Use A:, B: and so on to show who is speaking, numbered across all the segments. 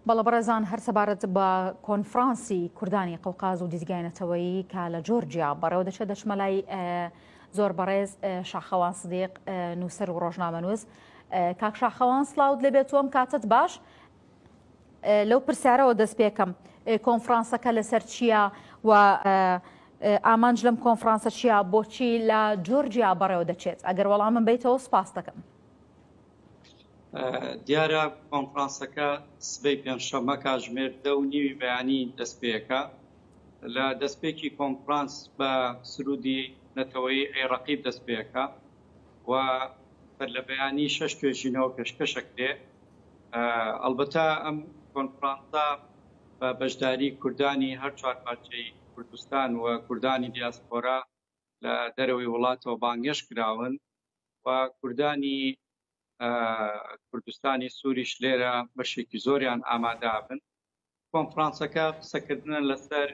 A: بەڵە بەڕێزان هەر سەبارەت بە کۆنفرانسی کوردانی قەوقاز و دیزگایەتەوەیی کە لە جۆرجیا بەڕێوە دەچێت دەچمەلای زۆر بەڕێز شاخەوان سدیق نووسەر و ڕۆژنامەنووس. کاک شاخەوان سڵاوت لێبێت تۆم کاتت باش لەو پرسیارەوە دەست پێکەم کۆنفرانسەکە لەسەر چییە و ئامانج لەم کۆنفرانسە چییە بۆچی لە جۆرجیا بەڕێوە دەچێت ئەگەر وەڵامم بیتەوە سپاس دەکەم.
B: دیارە کۆنفرانسەکە سبەی پێنجشەممە کاتژمێر 10:30 بەیانی دەستپێکە لە دەستپێکی کۆنفرانس بە سرودی نەتەوەی عێراقی دەستپێکە و لە بەیانی 6 توێژینەوە پێشکەشەکرێ. ئەلبەتە ئەم کۆنفرانسە بە بەشداری کوردانی هەر چوار پارچەی کوردستان و کوردانی دیاسپۆرا لە دەرەوەی وڵاتەوە بانگێش کراون و کوردانی کوردستانی سووریش لێرە بەشێکی زۆریان ئامادە بن. کۆنفرانسەکە قسەکردنە لەسەر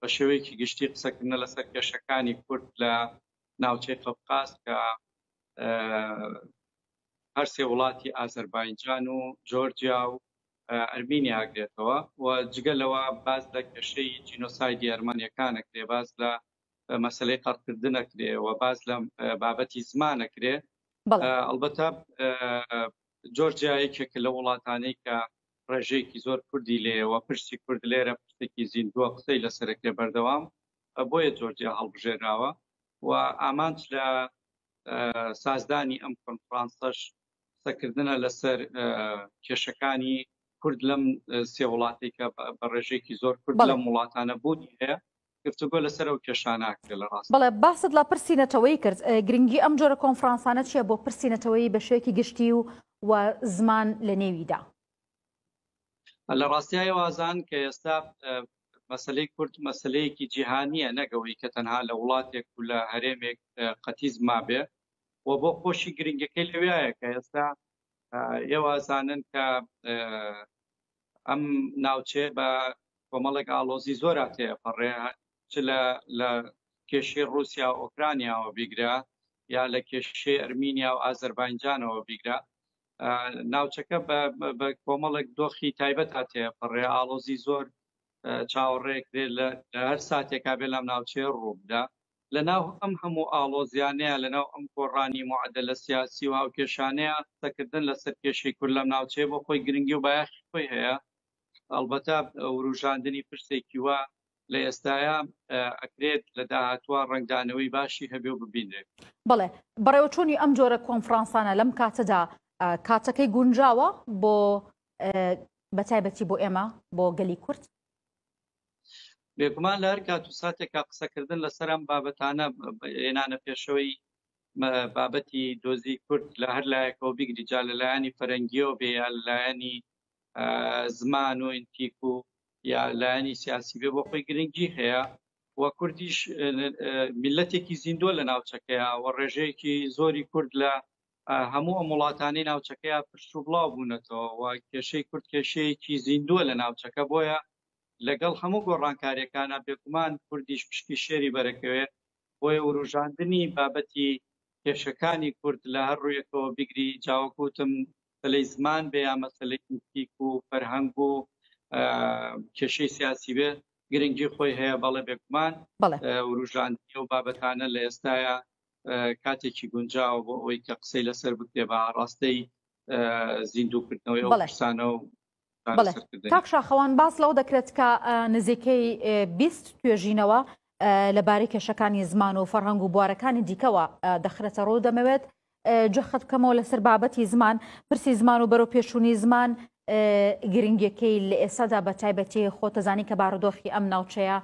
B: بە شێوەیەکی گشتی قسەکردنە لەسەر کێشەکانی کورد لە ناوچەی قەوقاز کە هەر سێ وڵاتی ئازەربایجان و جۆرجیا و ئەرمینیا ئاگرێتەوە و جگەلەوە باز لە کێشەی جینۆسایدی ئەرمەنیەکانەکرێ، باز لە مەسەلەی قەتکردنەکرێ و باز لە بابەتی زمانەکرێ. ئەلبەتە جۆرجیا یەکێکە لە وڵاتانەی کە ڕێژەیەکی زۆر کوردی لێەوە پرسی کورد لێرە پرسێکی زیندووە قسەی لەسەرەکرێ بەردەوام بۆیە جۆرجیا هەڵبژێراوە و ئامانج لە سازدانی ئەم کۆنفرانسەش قسەکردنە لەسەر کێشەکانی کورد لەم سێ وڵاتی کە بە ڕێژەیەکی زۆر کورد لەم وڵاتانە بوونی هەیە گفتوگۆ لەسەر ئەو کێشاناکرێ لە ڕاست.
A: بەڵێ باست لە پرسینەتەوەی کرد. گرنگی ئەم جۆرە کۆنفرانسانە چییە بۆ پرسینەتەوەی بە شوێکی گشتی و زمان لە نێویدا؟
B: لە ڕاستیای وازان کە ئێستا مەسلەی کورد مەسلەیەکی جیهانیە، نەگەوەی کە تەنها لە وڵاتێک و لە هەرێمێک قەتیز مابێ و بۆ خۆشی گرنگەکەی لەوەیە کە ئێستا ئێوازانن کە ئەم ناوچێ بە کۆمەڵێک ئاڵۆزی زۆر هاتەیەپەڕێ، چ لە کێشەی رووسیا و ئۆکرانیاوە بیگرا یا لە کێشەی ئەرمینیا و ئازەربایجانەوە بیگرا. ناوچەکە بە کۆمەڵێک دۆخی تایبەت هاتەیەپەڕێ، ئاڵۆزی زۆر چاوەڕێکرێ لە هەر ساتێکا بێ لەم ناوچەیە ڕووبدا. لەناو ئەم هەموو ئاڵۆزیانەیە، لەناو ئەم کۆڕانی معادلە سیاسی و هاوکێشانەیە قسەکردن لەسەر کێشەی کورد لەم ناوچەیە بۆ خۆی گرنگی و بایەخی خۆی هەیە. ئەلبەتە وروژاندنی پرسێکی وە لە ئێستاە ئەکرێت لە داهاتوە ڕنگدانەوەی باشی هەبێ و ببینێت.
A: بڵێ بەڕێوەچوونی ئەم جۆرە کۆنفرانسانە لەم کاتەدا کاتەکەی گونجاوە بۆ بەتایبەتی بۆ ئێمە بۆ گەلی کورد؟
B: بێگومان لە هەر کات و ساتێکا قسەکردن لەسەر ئەم بابەتانە هێنانە پێشەوەی بابەتی دۆزی کورد لە هەر لایەکەوە بیگری، جا لەلایەنی فەرەنگیەوە بێ یا لەلایەنی زمان و ئینتیک و یا لایەنی سیاسی بێ بۆ خۆی گرنگی هەیە و کوردیش میلەتێکی زیندووە لە ناوچەکەیە و ڕێژەیەکی زۆری کورد لە هەموو ئەم وڵاتانەی ناوچەکەیە پشت و بڵاو بوونەتەوە و کێشەی کورد کێشەیەکی زیندووە لە ناوچەکە. بۆیە لەگەڵ هەموو گۆڕانکاریەکانە بێگومان کوردیش پشتی شێری بەرەکەوێت. بۆیە وروژاندنی بابەتی کێشەکانی کورد لە هەر ڕوویەکەوە بیگری، جاوەکوتم مەسەلەی زمان بێ یا مەسەلەی ئینتیک و فەرهەنگ و کێشەی سیاسی بێ گرنگی خۆی هەیە. بەڵێ بێگومان وروژاندنی و بابەتانە لە ئێستاە کاتێکی گونجاوە بۆ ئەوەی کە قسەی لەسەر بکرێ بە ڕاستەی زیندووکردنەوەی ئەو قسانە و
A: کاک شاخەوان باس لەو دەکرێت کە نزیکەی 20 توێژینەوە لەبارەی کێشەکانی زمان و فەرهەنگ و بوارەکانی دیکەوە دەخرێتە ڕوو. دەمەوێت جەخت بکەمەوە لەسەر بابەتی زمان، پرسی زمان و بەرەو پێشوونی زمان گرنگەکەی لە ئێستادا بە تایبەتی خۆتەزانی کە بارودۆخی ئەم ناوچەیە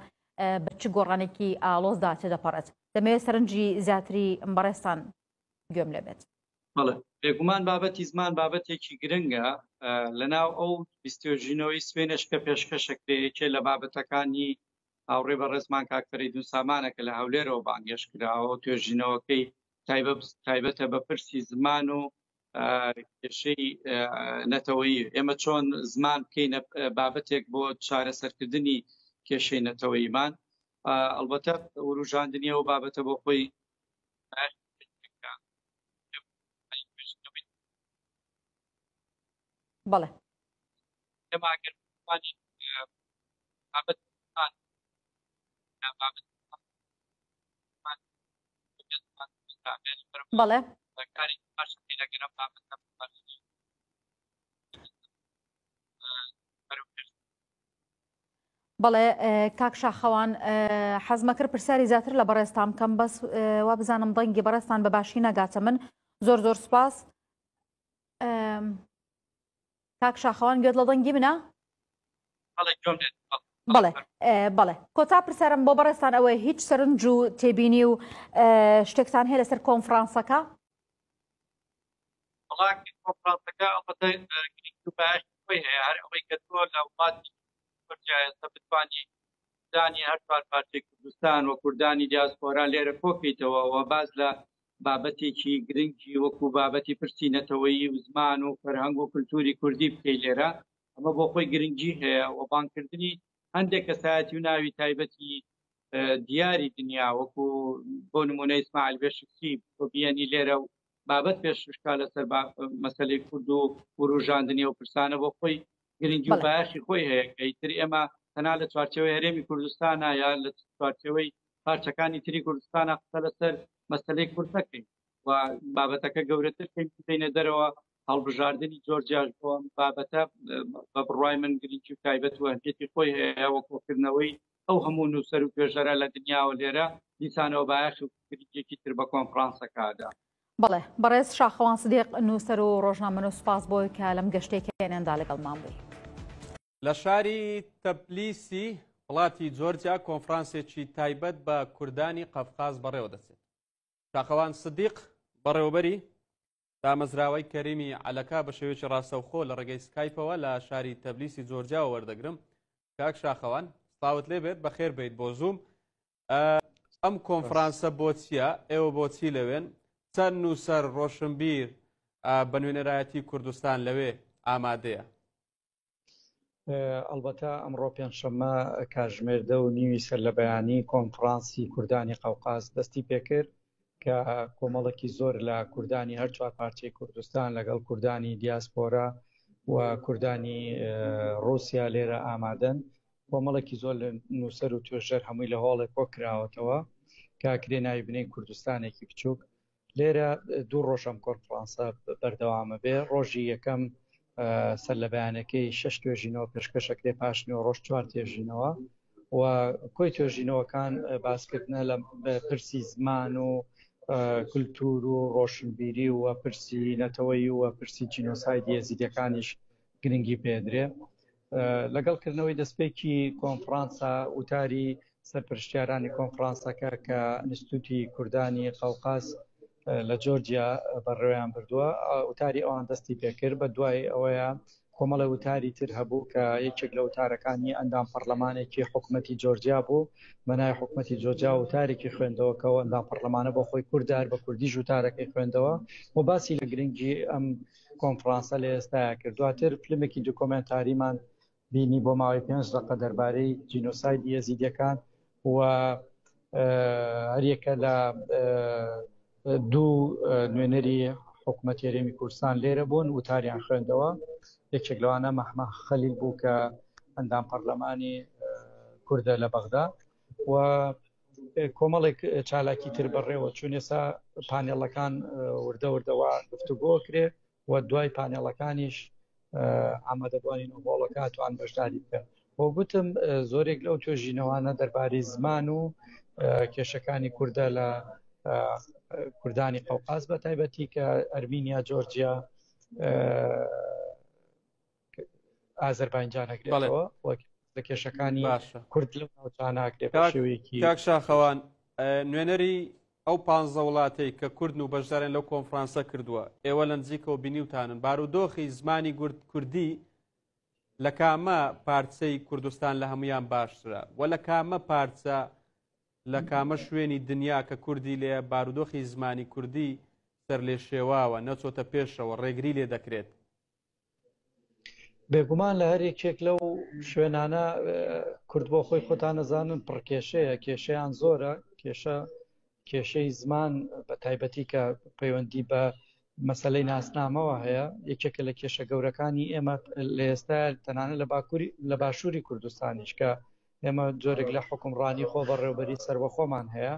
A: بە چ گۆڕانێکی ئاڵۆزدا تێدەپەڕێت. دەمەوێت سەرنجی زیاتری بەڕێستان گوێم لێبێت.
B: بێگومان بابەتی زمان بابەتێکی گرنگە لەناو ئەو بیستۆژینەوەی سوێنش کە پێشکەشەکرێکێ لە بابەتەکانی هاوڕێ بە ڕێزمان کاکفەریدون سامانەکە لە هەولێرەوە بانگێش کراوە. توێژینەوەکەی تایبەتە بە پرسی زمان و کێشەی نەتەوەیی. ئێمە چۆن زمان بکەینە بابەتێک بۆ چارەسەرکردنی کێشەی نەتەوەییمان. ئەلبەتە وروژاندنی ئەو بابەتە بۆ خۆی
A: بەڵێ
B: ئێمە ئەگەر بتوانین بابەت
A: بەڵێ
B: کاری باشی لەگەرم بابەتە
A: بەڵێ کاک شاخەوان حەزمە کرد پرسیاری زیاتر لە بەڕێستان بکەم بەس وا بزانم دەنگی بەڕێستان بە باشی نەگاتە من زۆر زۆر سپاس کاک شاخەوان گوێت لە دەنگی منە بەڵێ بەڵێ کۆتا پرسیارم بۆ بەڕێستان ئەوەی هیچ سەرنج و تێبینی و شتێکتان هەیە لەسەر کۆنفرانسەکە
B: وڵاتی کۆنفرانسەکە ئەڵبەتە گرنگ و باشی خۆی هەیە هەر ئەوەی کە تۆ لە وڵاتی ئێستا بتوانی دانی هەر چوار پارچەی کوردستان و کوردانی دیاسپۆرا لێرە کۆکەیتەوە و باز لە بابەتێکی گرنگی وەکو بابەتی پرسیینەتەوەی و زمان و فەرهەنگ و کولتوری کوردی بکەی لێرە ئەمە بۆ خۆی گرنگی هەیە و بانکردنی هەندێک کەسایەتی و ناوی تایبەتی دیاری دنیا وەکو بۆ نمونە ئیسماعیل بێشکچی بۆ بیانی لێرە و بابەت پێشکا لەسەر مەسەلەی کورد و ڕژاندنی و پرسانە بۆ خۆی گرنگی و باشی خۆی هەیە کە ئیتر ئێمە تەنها لە چوارچەوەی هەرێمی کوردستانە یا لە چوارچەوەی پارچەکانی تری کوردستانە قسە لەسەر مەسەلەی کورد نەکەین و بابەتەکە گەورەتر بینە دەرەوە هەڵبژاردننی جۆرجیاش بۆ بابەتە بە بڕای من گرنگی و تایبەت و هەندێتی خۆی هەیە وە کۆکردنەوەی ئەو هەموو نووسەر و پێشەرە لە دنیاوە لێرە دیسانەوە باش و گرنگێکی تر بە کۆنفرانسەکەدا
A: بەڵێ بەڕێز شاخەوان سدیق نووسەر و ڕۆژنامە و سوپاس بۆی کە لەم گەشتێکێنێندا لەگەڵمان بووی
C: لە شاری تەپلیسی وڵاتی جۆرجیا کۆنفرانسێکی تایبەت بە کوردانی قەفقاز بەڕێوە دەچێت شاخەوان سدیق بەڕێوەبەری دامەزراوەی کەریمی عەلەکا بە شێوەیەکی ڕاستەوخۆ لە ڕێگەی سکایپەوە لە شاری تەپلیسی جۆرجیاوە وەردەگرم کاک شاخەوان سڵاوت لێ بێت بەخێر بێت بۆ زووم ئەم کۆنفرانسە بۆچیە ئێوە بۆچی لەوێن چەند نووسەر ڕۆشنبیر بە نوێنەرایەتی کوردستان لەوێ ئامادەیە
D: ئەلبەتە ئەمڕۆ پێنجشەممە کاتژمێردە و نیوی سەر لە بەیانی کۆنفرانسی کوردانی قەوقاز دەستی پێکرد کە کۆمەڵێکی زۆر لە کوردانی هەر چوار پارچەی کوردستان لەگەڵ کوردانی دیاسپۆرا و کوردانی ڕوسیا لێرە ئامادەن کۆمەڵێکی زۆر لە نووسەر و توێژەر هەمووی لە هۆڵێک کۆ کراوەتەوە کاکرێ ناوی بنەی کوردستانێکی بچووک لێرە دوو ڕۆژەم کۆنفرانسە بەردەوامە بێ ڕۆژی یەکەم سەر لە بەیانەکەی 6 توێژینەوە پێشکەشەکرێ پاشنەوە ڕۆژ 4 توێژینەوە و کۆی توێژینەوەکان باسکردنە لە پرسی زمان و کولتور و ڕۆشنبیری و پرسی نەتەوەی و پرسی جینۆسایدی یەزیدیەکانیش گرنگی پێدرێ لەگەڵکردنەوەی دەستپێکی کۆنفرانسە وتاری سەرپرشتیارانی کۆنفرانسەکە کە ئینستیتوتی کوردانی قەوقاز لە جۆرجیا بەڕێوەیان بردووە وتاری ئەوان دەستی پێکرد بە دوای ئەوەیە کۆمەڵە وتاری تر هەبوو کە یەکێک لە وتارەکانی ئەندام پەرلەمانێکی حکوومەتی جۆرجیا بوو بەنای حکوومەتی جۆرجیا وتارێکی خوێندەوەکەەوە ئەندام پەرلەمانە بۆ خۆی کورددار بە کوردیش وتارەکەی خوێندەوە و باسی لە گرنگی ئەم کۆنفرانسە لە ئێستایا کرد دواتر فیلمێکی دوکۆمنتاریمان بینی بۆ ماوەی 5 دقە دەربارەی جینۆسایدی یەزیدیەکان و هەریەکە لە دوو نوێنەری حکوومەت هەرێمی کوردستان لێرە بوون وتاریان خوێندەوە یەکێک لەوانە مەحمەد خەلیل بوو کە ئەندام پەرلەمانی کوردە لە بەغدا و کۆمەڵێک چالاکی تر بەڕێوە چون ێستا پانێڵەکان وردە وردەوە گفتوگۆ کرێ و دوای پانێڵەکانیش ئامادەبوانی نۆڤۆڵەکە توان بەشداری بکەن بۆ گوتم زۆرێک لەو توێژینەوانە دەربارەی زمان و کێشەکانی کوردە لە کوردانی قەوقاز بە تایبەتی کە ئەرمینیا جۆرجیا ئازەربایجان ئەگرێتەوە لە کێشەکانی کورد لەو ناوچانە ئاگرێت بە شێوەیەکی
C: کاک شاخەوان نوێنەری ئەو 15 وڵاتەی کە کوردن و بەشدارن لەو کۆنفرانسە کردووە ئێوە لە نزیکەوە بینیوتانن بارودۆخی زمانی کوردی لە کامە پارچەی کوردستان لە هەمویان باشترە و لە کامە پارچە لە کامە شوێنی دنیا کە کوردی لێ بارودۆخی زمانی کوردی سەر لێ شێواوە نەچۆتە پێشەوە ڕێگری لێ دەکرێت
D: بێگومان لە هەرێکێک لەو شوێنانە کورد بۆ خۆی خۆتان نەزانن پڕکێشەیە کێشەیان زۆرە کێشەی زمان بە تایبەتی کە پەیوەندی بە مەسەلەی ناسنامەوە هەیە یەکێکە لە کێشە گەورەکانی ئێمە لە ئێستا تەنانەت لە باشووری کوردستانیش کە ئێمە جۆرێک لە حکومڕانی خۆ بەڕێوەبەری سەربەخۆمان هەیە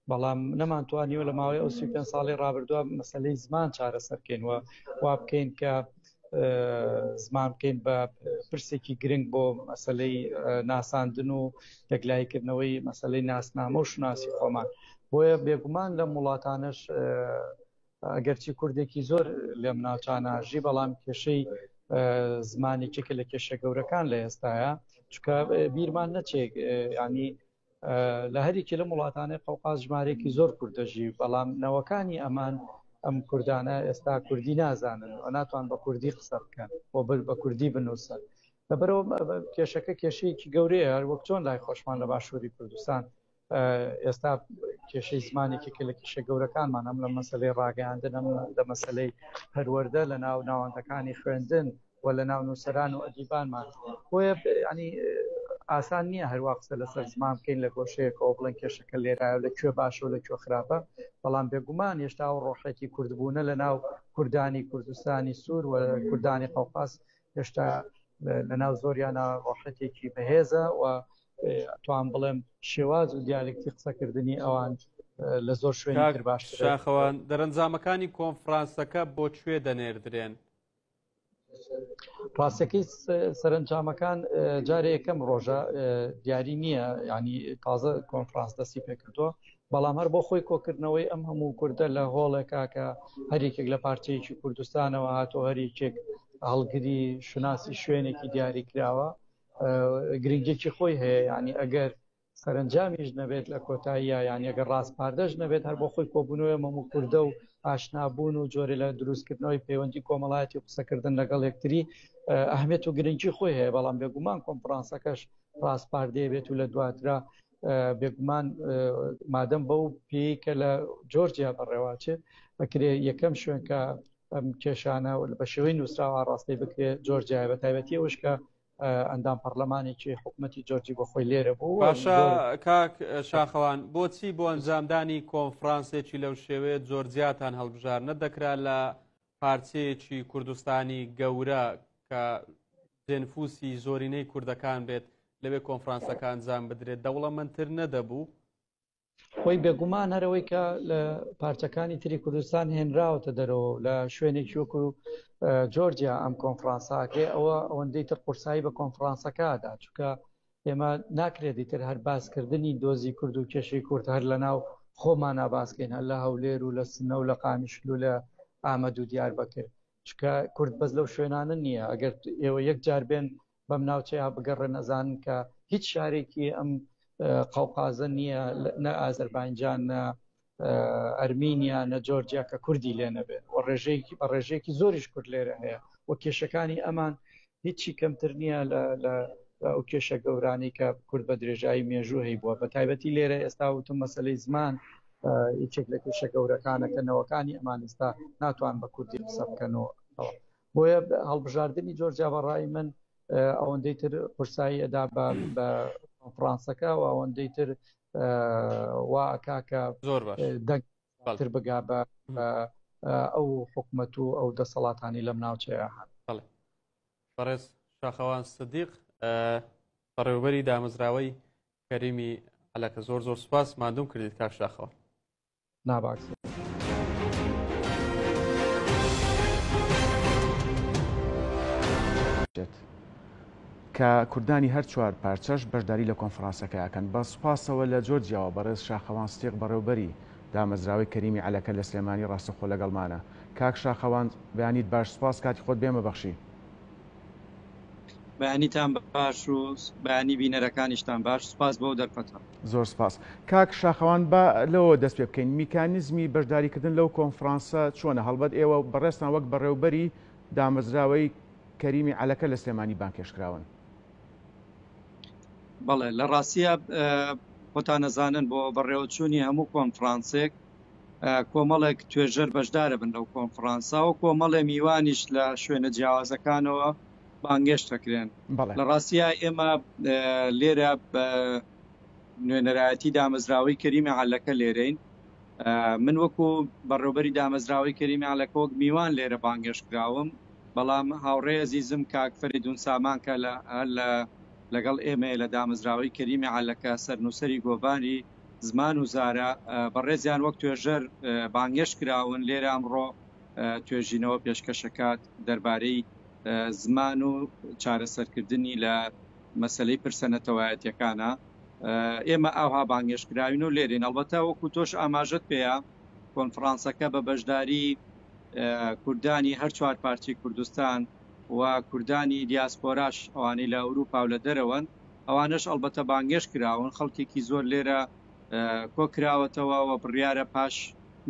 D: بەڵام نەمانتوانیوە لە ماوەی ئەو 35 ساڵی ڕابردووە مەسەلەی زمان چارەسەرکەین و وا بکەین کە زمان بکەین بە پرسێکی گرنگ بۆ مەسەلەی ناساندن و یەکلایکردنەوەی مەسەلەی ناسنامە و شناسی خۆمان بۆیە بێگومان لە وڵاتانش ئەگەرچی کوردێکی زۆر لەم ناوچاناژی بەڵام کێشەی زمانێکێکە لە کێشە گەورەکان لە ئێستاە چکە بیرمان نەچێک ینی لە هەریکی لەم وڵاتانەی قەوقاز ژمارێکی زۆر کوردەژی بەڵام نەوەکانی ئەمان ئەم کوردانە ئێستا کوردی نازانن و ناتوان بە کوردی قسە بکەن بۆ بە کوردی بنووسن لەبەرەوە کێشەکە کێشەیەکی گەورەیە هەر وەک چۆن لای خۆشمان لە باشووری کوردستان ئێستا کێشەی زمانێکێکە لە کێشە گەورەکانمان ئەم لە مەسلەی ڕاگەیاندن ئەم لە مەسلەی هەروەردە لە ناو ناوەندەکانی خوێندن و لە ناو نووسەران و ئەدیبانمان بۆیە ینی ئاسان نییە هەروە قسە لەسەر زمان بکەین لە گۆشەیەکەوە بڵێن کێشەکە لێرایە لەکوێ باشە و لەکوێ خراپە بەڵام بێگومان هێشتا و ڕۆحەتی کوردبوونە لە ناو کوردانی کوردستانی سوور و کوردانی قەوقاز هێشتا لە ناو زۆریانە ڕۆحەتێکی بەهێزە و توان بڵێم شێواز و دیالکتی قسەکردنی ئەوان لە زۆر شوێنی باشتر
C: شاخەوان دەرەنجامەکانی کۆنفرانسەکە بۆ کوێ دەنێردرێن
D: ڕاستەکەی سەرنجامەکان جارێ یەکەم ڕۆژە دیاری نییە ینی تازە کۆنفرانس دەستی پێکردووە بەڵام هەر بۆ خۆی کۆکردنەوەی ئەم هەموو کوردە لە هۆڵێکا کە هەرێکێک لە پارچەیەکی کوردستانەوە هاتۆ هەریەکێک هەڵگری شناسی شوێنێکی دیاری کراوە گرنگێکی خۆی هەیە ینی ئەگەر سەرنجامیش نەبێت لە کۆتاییە یانی ئەگەر ڕاستپاردەش نەبێت هەر بۆ خۆی کۆبوونەوەی هەموو کوردە و ئاشنابوون و جۆرە لە دروستکردنەوەی پەیوەندی کۆمەڵایەتی قسەکردن لەگەڵ یەکتری ئەهمیێت و گرنگی خۆی هەیە بەڵام بێگومان کۆنفرانسەکەش ڕاستپاردەیە بێت و لە دواترا بێگومان مادەم بەو پێی کە لە جۆرجیا بەڕێواچێ بەکرێ یەکەم شوێن کە ئەم کێشانە بە شێوەی نووسراوە ڕاستی بکرێت جۆرجیا بە تایبەتی ئەوش کە ئەندام پەرلەمانێکی حکوومەتی جۆرجی بۆ خۆی لێرە بوو
C: باشە کاک شاخەوان بۆچی بۆ ئەنجامدانی کۆنفرانسێکی لەو شێوەیە جۆرجیاتان هەڵبژار نەدەکرا لە پارچەیەکی کوردستانی گەورە کە جێنفوسی زۆرینەی کوردەکان بێت لەوێ کۆنفرانسەکان ئەنجام بدرێت دەوڵەمەندتر نەدەبوو
D: خۆی بێگومان هەرەوەی کە لە پارچەکانی تری کوردستان هێنراوەتە دەرەوە لە شوێنێکی وەکو جۆرجیا ئەم کۆنفرانساکێ ئەوەندەی تر قورسایی بە کۆنفرانسەکەدا چونکە ئێمە ناکرێت دیتر هەر باسکردنی دۆزی کورد و کێشەی کورد هەر لە ناو خۆمان ناباسکەین هەر لە هەولێر و لە سنە و لە قامیشل و لە ئامەد و دیاربەکر چونکە کورد بەس لەو شوێنانە نییە ئەگەر ئێوە یەک جار بێن بەم ناوچەیە بگەڕێ نەزانن کە هیچ شارێکی ئەم قەوقازە نییە نە ئازەربایجان نە ئەرمینیا نە جۆرجیا کە کوردی لێ نەبێت و بە ڕێژەیەکی زۆریش کورد لێرە هەیە و کێشەکانی ئەمان هیچی کەمتر نییە لە ئەو کێشە گەورانی کە کورد بە درێژایی مێژوو هەی بووە بە تایبەتی لێرە ئێستا وتم مەسەلەی زمان هیچێک لە کێشە گەورەکانەکەنەوەکانی ئەمان ئێستا ناتوان بە کوردی قسە بکەنەوە بۆیە هەڵبژاردننی جۆرجیا بەڕای من ئەوەندەی تر قورسایی ئەدا بە کۆنفرانسەکە و ئەوەندەی تر واکاکە
C: زۆر
D: دەنگتر بگا بە ئەو حکوومەت و ئەو دەسەڵاتانی لەم ناوچەیە هەن
C: بەڕێز شاخەوان سدیق بەڕێوەبەری دامەزراوەی کەریمی عەلەکە زۆر زۆر سوپاس مادوم کردیت کاک شاخەوان
D: ناباکس
E: کە کوردانی هەر چوار پارچەش بەشداری لە کۆنفرانسەکە یاکەن بە سوپاسەوە لە جۆرجیاوە بەڕێز شاخەوان سدیق بەڕێوەبەری دامەزراوەی کەریمی عەلەکە لە سلێمانی ڕاستەخۆ لەگەڵمانە کاک شاخەوان بەیانیت باش سوپاس کاتی خۆت بێمە بەخشی
B: بەیانیتان باش و بەیانی بینەرەکانیشتان باش سوپاس بۆ دەرفەتە
E: زۆر سپاس کاک شاخەوان بە لەوە دەست پێ بکەین میکانیزمی بەشداریکردن لەو کۆنفرانسە چۆنە هەڵبەت ئێوە بەڕێستان وەک بەڕێوەبەری دامەزراوەی کەریمی عەلەکە لە سلێمانی بانکێشکراون
B: بەڵێ لە ڕاستیە خۆتان نەزانن بۆ بەڕێوەچوونی هەموو کۆنفرانسێک کۆمەڵێک توێژەر بەشدارە بن لەو کۆنفرانسا و کۆمەڵێ میوانیش لە شوێنە جیاوازەکانەوە بانگێشت دەکرێن لە ڕاستیە ئێمە لێرە بە نوێنەرایەتی دامەزراوەی کەریمی عەلەکە لێرەین من وەکو بەڕێوەبەری دامەزراوەی کەریمی عەلەکۆک میوان لێرە بانگێشکراوم، بەڵام هاوڕێ عەزیزم کاک فەریدون سامان کە لەگەڵ ئێمە لە دامەزراوەی کەریمی عەلەکە سەرنووسەری گۆڤاری زمان و زارە بەڕێزیان وەک توێژەر بانگێشکراون. لێرە ئەمڕۆ توێژینەوە پێشکەشەکات دەربارەی زمان و چارەسەرکردنی لە مەسەلەی پرسەنەتەوایەتیەکانە. ئێمە ئاها بانگێشکراوین و لێرین. ئەڵبەتە وەکو تۆش ئاماژت پێەیە کۆنفرانسەکە بە بەشداری کوردانی هەر چوار پارچەی کوردستان و کوردانی دیاسپۆراش ئەوانەی لە ئەوروپا و لە دەرەوەن، ئەوانش ئەڵبەتە بانگێش کراون. خەڵکێکی زۆر لێرە کۆکراوەتەوە و بڕیارە پاش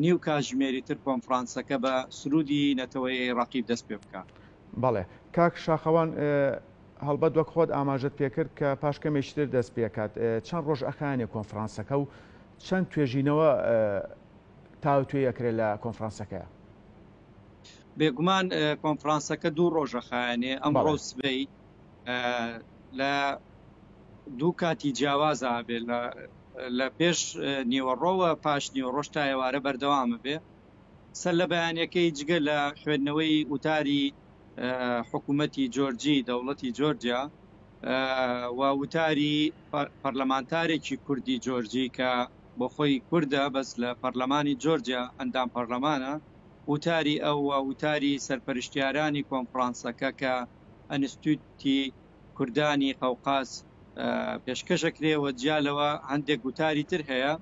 B: نیو کاتژمێری تر کۆنفرانسەکە بە سرودی نەتەوەی ڕەقیب دەست پێ بکات.
E: بەڵێ کاک شاخەوان هەڵبەت وەک خۆت ئاماژت پێکرد کە پاشکەمێکتر دەست پێکات. چەند ڕۆژ ئەخانێ کۆنفرانسەکە و چەند توێژینەوە تاوتوێ ئەکرێت لە کۆنفرانسەکە؟
B: بێگومان کۆنفرانسەکە 2 ڕۆژە خایانێ. ئەمڕۆ سبەی لە 2 کاتی جیاوازە بێ لە پێش نیوەڕۆوە پاش نیوەڕۆژ تا ئێوارە بەردەوامە بێ. سەر لە بەیانەکەی جگە لە خوێندنەوەی وتاری حکوومەتی جۆرجی دەوڵەتی جۆرجیا و وتاری پەرلەمانتارێکی کوردی جۆرجی کە بۆ خۆی کووردە بەس لە پەرلەمانی جۆرجیا ئەندام پەرلەمانە، وتاری ئەو وتاری سەرپەرشتیارانی کۆنفرانسەکە کە ئەنستیتوتی کوردانی قەوقاس پێشکەشەکرێەوە جیالەوە هەندێک وتاری تر هەیە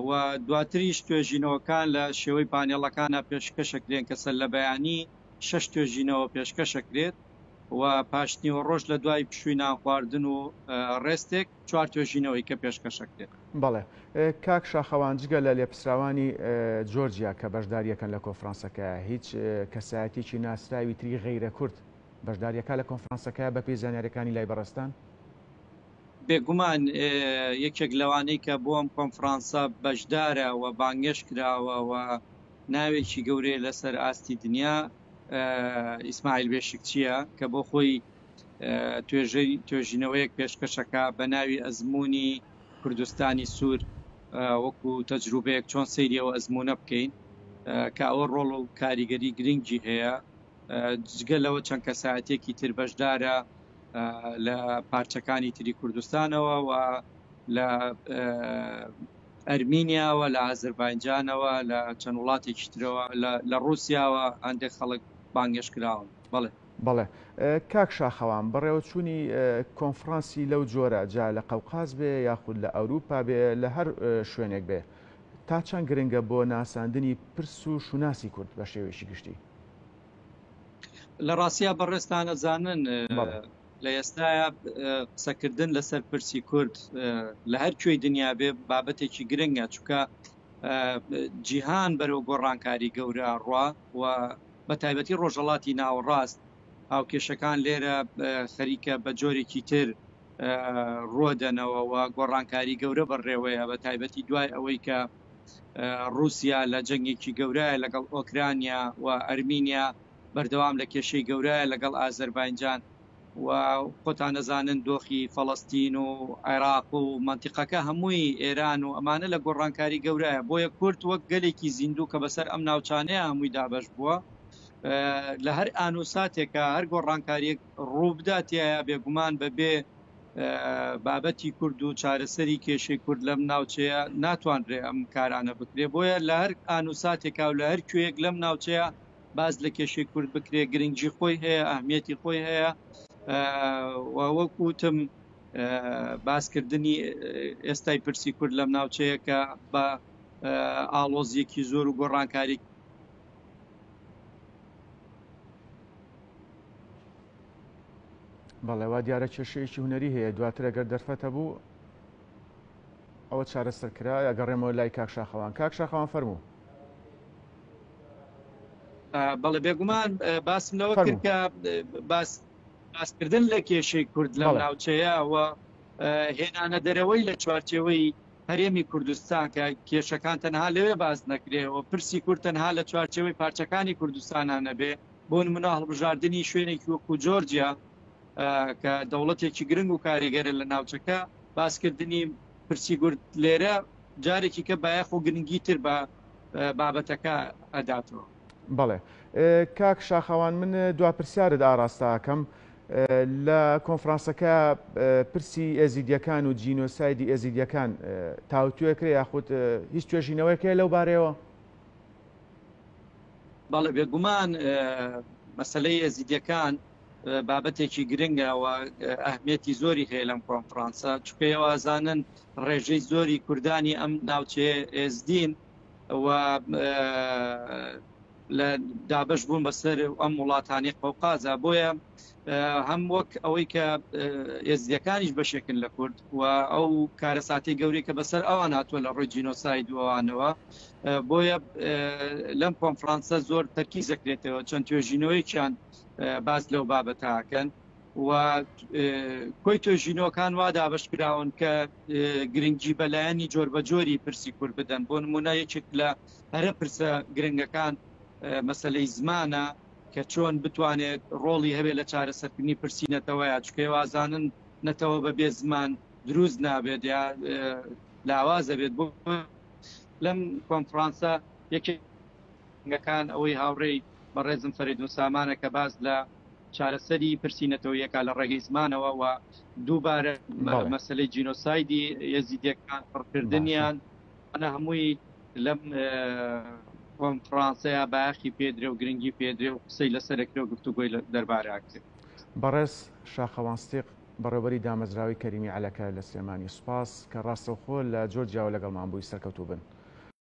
B: و دواتریش توێژینەوەکان لە شێوەی پانێڵەکانە پێشکەشەکرێن کە سەر لە بەیانی 6 توێژینەوە پێشکەشەکرێت و پاشنیوە ڕۆژ لە دوای پشووی نانخواردن و ڕێستێک 4 توێژینەوەی کە پێشکەشەکرێت.
E: بەڵێ کاک شاخەوان جگە لە لێپسراوانی جۆرجیا کە بەشداریەکەن لە کۆنفرانسەکە هیچ کەسایەتێکی ناسراوی تری غەیرە کورد بەشداریەکە لە کۆنفرانسەکە بە پێی زانیاریەکانی لای بەڕستان؟
B: بێگومان یەکێک لەوانەی کە بۆم کۆنفرانسە بەشدارە و بانگێش کراوە و ناوێکی گەورەیە لەسەر ئاستی دنیا ئیسماعیل بێشکچیە کە بۆ خۆی توێژینەوەیەک پێشکەشەکە بە ناوی ئەزمموی کوردستانی سوور وەکو تەجروبەیەک چۆن سەیریەوە ئەزممونە بکەین کە ئەوە ڕۆڵ و کاریگەری گرنگی هەیە. جگە لەوە چەند کەسایەتێکی تر بەشدارە لە پارچەکانی تری کوردستانەوە و لە ئەرمینیاوە لە ئازەربایجانەوە لە چەند وڵاتێکی ترەوە لە ڕووسیاوە هەندێک خەڵک بانگێشکراون. بەڵێ
E: بەڵێ کاک شاخەوان بەڕێوەچوونی کۆنفرانسی لەو جۆرە جا لە قەوقاز بێ یاخود لە ئەوروپا بێ لە هەر شوێنێک بێ تا چەند گرنگە بۆ ناساندنی پرس و شوناسی کورد بە شێوەیەکی گشتی؟
B: لە ڕاستیا بەڕێستانە زانن لە ئێستاە قسەکردن لەسەر پرسی کورد لە هەر کوێی دنیا بێ بابەتێکی گرنگە، چونکە جیهان بەرەو گۆڕانکاری گەورە ڕوا و بە تایبەتی ڕۆژهەڵاتی ناوەڕاست هاوکێشەکان لێرە خەریکە بە جۆرێکی تر ڕۆدەنەوە و گۆڕانکاری گەورە بەڕێوەیە بە تایبەتی دوای ئەوەی کە رووسیا لە جەنگێکی گەورەیە لەگەڵ ئۆکرانیا و ئەرمینیا بەردەوام لە کێشەی گەورەیە لەگەڵ ئازەربایجان و خۆتان نەزانن دۆخی فەڵەستین و عێراق و منتیقەکە هەمووی ئێران و ئەمانە لە گۆڕانکاری گەورەیە. بۆیە کورد وەک گەلێکی زیندوو کە بەسەر ئەم ناوچانەیە هەمووی دابەش بووە لە هەر ئانوساتێکە هەر گۆڕانکاریەک ڕووبداتیە بێگومان بەبێ بابەتی کورد و چارەسەری کێشەی کورد لەم ناوچەیە ناتوانرێ ئەم کارانە بکرێ. بۆیە لە هەر ئانوساتێکا و لە هەر کوێیەک لەم ناوچەیە باز لە کێشەی کورد بکرێ گرنگجی خۆی هەیە ئەهمیەتی خۆی هەیە وەکوتم باسکردنی ئێستای پرسی کورد لەم ناوچەیەکە بە ئاڵۆزیەکی زۆر و گۆڕانکاری
E: بەڵێوا دیارە کێشەیەکی هوەری هەیە دواتر ئەگەر دەرفەتە بوو ئەوە چارەسەرکرا ئەگەڕێمەوە لای کاک شاخەوان. کاک شاخەوان فەرموو.
B: بەڵێ بێگومان باسم لەوە کرد کە باسکردن لە کێشەی کورد لەم ناوچەیە و هێنانە دەرەوەی لە چوارچێوەی هەرێمی کوردستان کە کێشەکان تەنها لەوێ باز نەکرێەوە پرسی کورد تەنها لە چوارچێوەی پارچەکانی کوردستانانە بێ بۆ نمونە هەڵبژاردننی شوێنێکی وەکو جۆرجیا کە دەوڵەتێکی گرنگ و کاریگەرە لە ناوچەکە باسکردنی پرسی کورد لێرە جارێکی کە بایەخ و گرنگی تر بە بابەتەکە ئەداتەوە.
E: بەڵێ کاک شاخەوان من دواپرسیارت ئاراستاکەم لە کۆنفرانسەکە پرسی ئێزیدیەکان و جینۆسایدی ئێزیدیەکان تاوتوێکرێ یاخود هیچ توێژینەوەیەکەیە لەو بارەوە؟
B: بەڵێ بێگومان مەسلەی ئێزیدیەکان بابەتێکی گرنگەوە ئەهمیەتی زۆری هەیە لەم کۆنفرانسە چونکە ئەوازانن ڕێژەی زۆری کوردانی ئەم ناوچەیە ئێزدین و لە دابش بوون بەسەر ئەم وڵاتانی قەوقازە بۆیە هەم وەک ئەوەی کە ئێزدیەکانیش بەشێکن لە کورد و ئەو کارەساتی گەوری کە بەسەر ئەوان هاتووە لە ڕۆی جینۆساید وانەوە بۆیە لەم کۆنفرانسە زۆر تەرکیز دەکرێتەوە چەند توێژینەوەیکیان باز لەو بابەتاکەن و کۆی توێژینەوەکان وا دابشکراون کە گرنگی بەلایەنی جۆر بە جۆری پرسی کورد بدەن بۆ نمونە یەکێک لە هەرە پرسە گرنگەکان مەسلەی زمانە کە چۆن بتوانێت ڕۆڵی هەبێت لە چارەسەرکردنی پرسی نەتەوەیە چکە وازانن نەتەوە بەبێ زمان دروست نابێت یا لاوازە بێت بۆ لەم کۆنفرانسە یەکێکەکان ئەوەی هاوڕێی بەڕێزم فەریدون سامانە کە باز لە چارەسەری پرسینەتەوەیەکە لە ڕێگەی زمانەوە و دووبارە مەسلەی جینۆسایدی یەزیدیەکان پڕکردنیان ئەنە هەمووی لەم کۆنفرانسەیە باخی پێدرێ و گرنگی پێدرێ و قسەی لەسەرەکرێ و گفتوگۆی دەربارەکرێت.
E: بەڕێز شاخەوانستیق بەڕێوەبەری دامەزراوی کەریمی عەلەکە لە سلێمانی سوپاس کە ڕاستەوخۆ لە جۆرجیاوە لەگەڵمان بووی سەرکەوتوو بن.